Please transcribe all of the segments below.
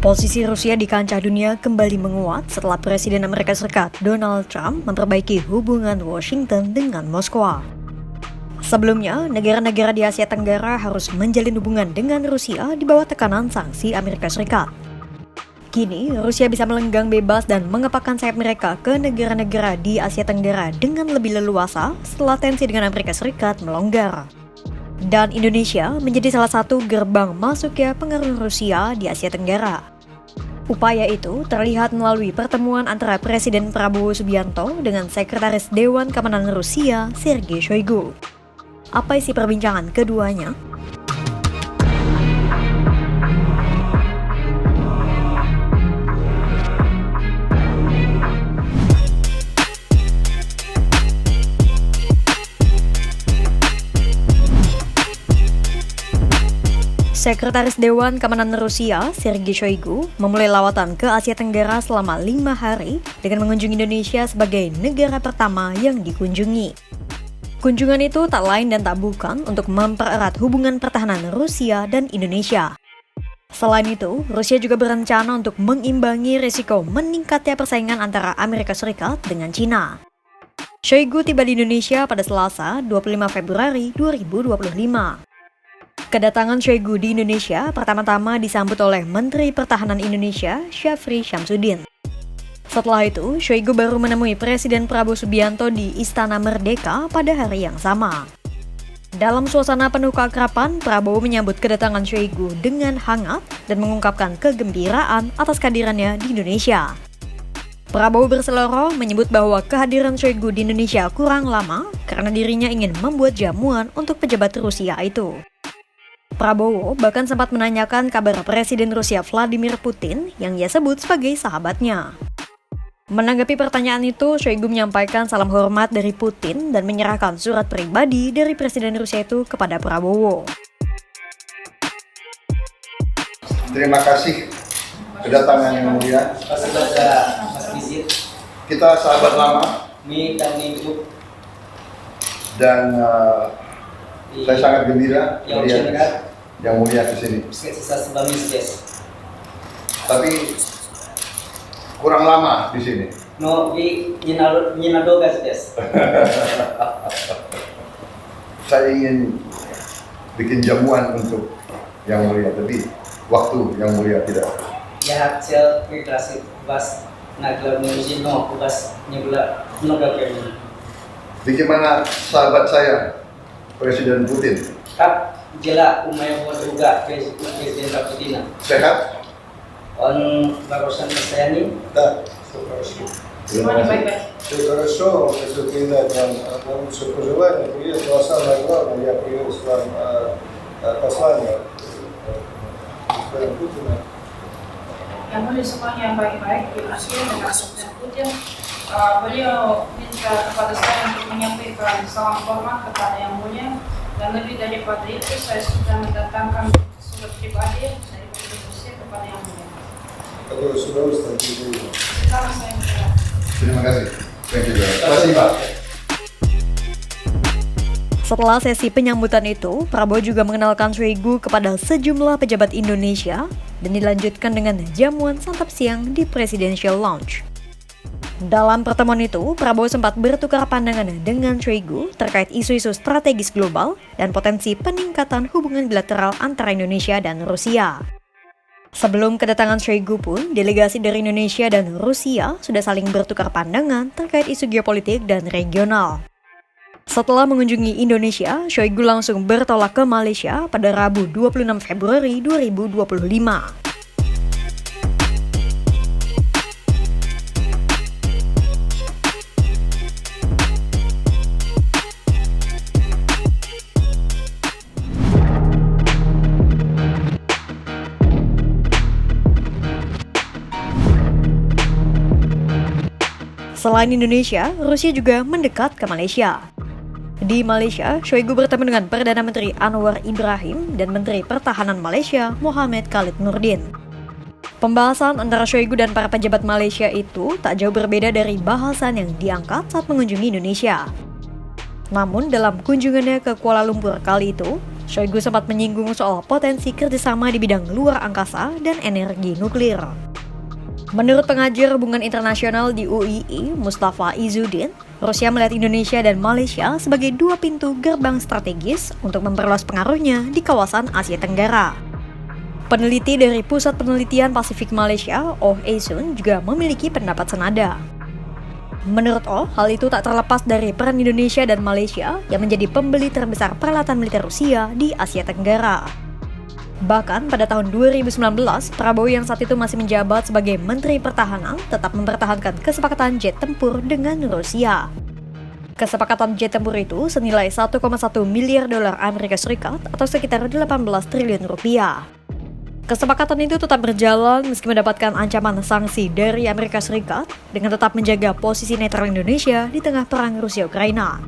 Posisi Rusia di kancah dunia kembali menguat setelah Presiden Amerika Serikat Donald Trump memperbaiki hubungan Washington dengan Moskwa. Sebelumnya, negara-negara di Asia Tenggara harus menjalin hubungan dengan Rusia di bawah tekanan sanksi Amerika Serikat. Kini, Rusia bisa melenggang bebas dan mengepakkan sayap mereka ke negara-negara di Asia Tenggara dengan lebih leluasa setelah tensi dengan Amerika Serikat melonggar. Dan Indonesia menjadi salah satu gerbang masuknya pengaruh Rusia di Asia Tenggara. Upaya itu terlihat melalui pertemuan antara Presiden Prabowo Subianto dengan Sekretaris Dewan Keamanan Rusia, Sergei Shoigu. Apa isi perbincangan keduanya? Sekretaris Dewan Keamanan Rusia, Sergei Shoigu, memulai lawatan ke Asia Tenggara selama 5 hari dengan mengunjungi Indonesia sebagai negara pertama yang dikunjungi. Kunjungan itu tak lain dan tak bukan untuk mempererat hubungan pertahanan Rusia dan Indonesia. Selain itu, Rusia juga berencana untuk mengimbangi risiko meningkatnya persaingan antara Amerika Serikat dengan China. Shoigu tiba di Indonesia pada Selasa, 25 Februari 2025. Kedatangan Shoigu di Indonesia pertama-tama disambut oleh Menteri Pertahanan Indonesia, Syafri Syamsuddin. Setelah itu, Shoigu baru menemui Presiden Prabowo Subianto di Istana Merdeka pada hari yang sama. Dalam suasana penuh keakraban, Prabowo menyambut kedatangan Shoigu dengan hangat dan mengungkapkan kegembiraan atas kehadirannya di Indonesia. Prabowo berseloroh menyebut bahwa kehadiran Shoigu di Indonesia kurang lama karena dirinya ingin membuat jamuan untuk pejabat Rusia itu. Prabowo bahkan sempat menanyakan kabar Presiden Rusia Vladimir Putin yang ia sebut sebagai sahabatnya. Menanggapi pertanyaan itu, Shoigu menyampaikan salam hormat dari Putin dan menyerahkan surat pribadi dari Presiden Rusia itu kepada Prabowo. Terima kasih kedatangan yang mulia. Kita sahabat lama dan saya sangat gembira melihat yang mulia ke sini. Tapi kurang lama di sini. Saya ingin bikin jamuan untuk yang mulia, tapi waktu yang mulia tidak. Bagaimana sahabat saya, Presiden Putin? Sehat? Semuanya baik-baik. Все хорошо, хочу передать вам лучшие пожелания. Привет, но самое главное, я привез вам послание господина Путина. Yang mulia semuanya yang baik-baik di Asia dengan Presiden Putin. Beliau minta kepada saya untuk menyampaikan salam hormat kepada yang mulia, dan lebih daripada itu saya sudah mendatangkan surat pribadi dari Presiden Rusia kepada yang mulia. Который с удовольствием передаю. Sekarang saya minta. Terima kasih. Thank you, Terima kasih, Pak. Setelah sesi penyambutan itu, Prabowo juga mengenalkan Shoigu kepada sejumlah pejabat Indonesia dan dilanjutkan dengan jamuan santap siang di Presidential Lounge. Dalam pertemuan itu, Prabowo sempat bertukar pandangan dengan Shoigu terkait isu-isu strategis global dan potensi peningkatan hubungan bilateral antara Indonesia dan Rusia. Sebelum kedatangan Shoigu pun, delegasi dari Indonesia dan Rusia sudah saling bertukar pandangan terkait isu geopolitik dan regional. Setelah mengunjungi Indonesia, Shoigu langsung bertolak ke Malaysia pada Rabu 26 Februari 2025. Selain Indonesia, Rusia juga mendekat ke Malaysia. Di Malaysia, Shoigu bertemu dengan Perdana Menteri Anwar Ibrahim dan Menteri Pertahanan Malaysia Mohammed Khalid Nordin. Pembahasan antara Shoigu dan para pejabat Malaysia itu tak jauh berbeda dari bahasan yang diangkat saat mengunjungi Indonesia. Namun dalam kunjungannya ke Kuala Lumpur kali itu, Shoigu sempat menyinggung soal potensi kerjasama di bidang luar angkasa dan energi nuklir. Menurut pengajar hubungan internasional di UII, Mustafa Izzuddin, Rusia melihat Indonesia dan Malaysia sebagai dua pintu gerbang strategis untuk memperluas pengaruhnya di kawasan Asia Tenggara. Peneliti dari Pusat Penelitian Pasifik Malaysia, Oh Eisun, juga memiliki pendapat senada. Menurut Oh, hal itu tak terlepas dari peran Indonesia dan Malaysia yang menjadi pembeli terbesar peralatan militer Rusia di Asia Tenggara. Bahkan pada tahun 2019, Prabowo yang saat itu masih menjabat sebagai Menteri Pertahanan tetap mempertahankan kesepakatan jet tempur dengan Rusia. Kesepakatan jet tempur itu senilai 1,1 miliar dolar Amerika Serikat atau sekitar 18 triliun rupiah. Kesepakatan itu tetap berjalan meski mendapatkan ancaman sanksi dari Amerika Serikat dengan tetap menjaga posisi netral Indonesia di tengah perang Rusia-Ukraina.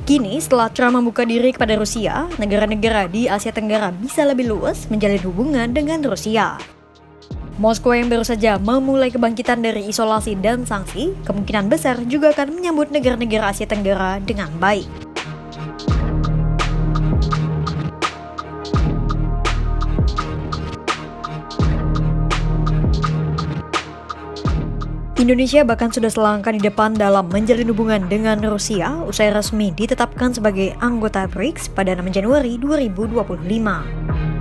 Kini, setelah Trump membuka diri kepada Rusia, negara-negara di Asia Tenggara bisa lebih luas menjalin hubungan dengan Rusia. Moskow yang baru saja memulai kebangkitan dari isolasi dan sanksi, kemungkinan besar juga akan menyambut negara-negara Asia Tenggara dengan baik. Indonesia bahkan sudah selangkah di depan dalam menjalin hubungan dengan Rusia usai resmi ditetapkan sebagai anggota BRICS pada 6 Januari 2025.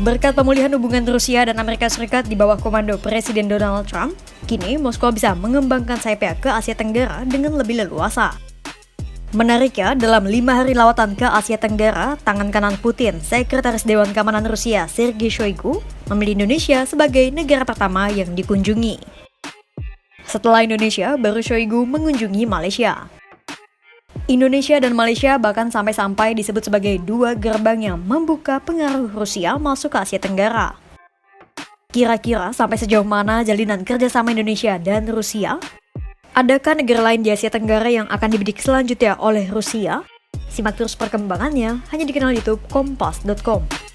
Berkat pemulihan hubungan Rusia dan Amerika Serikat di bawah komando Presiden Donald Trump, kini Moskow bisa mengembangkan sayapnya ke Asia Tenggara dengan lebih leluasa. Menariknya, dalam 5 hari lawatan ke Asia Tenggara, tangan kanan Putin, Sekretaris Dewan Keamanan Rusia Sergei Shoigu, memilih Indonesia sebagai negara pertama yang dikunjungi. Setelah Indonesia, baru Shoigu mengunjungi Malaysia. Indonesia dan Malaysia bahkan sampai-sampai disebut sebagai dua gerbang yang membuka pengaruh Rusia masuk ke Asia Tenggara. Kira-kira sampai sejauh mana jalinan kerjasama Indonesia dan Rusia? Adakah negara lain di Asia Tenggara yang akan dibidik selanjutnya oleh Rusia? Simak terus perkembangannya hanya di kanal YouTube Kompas.com.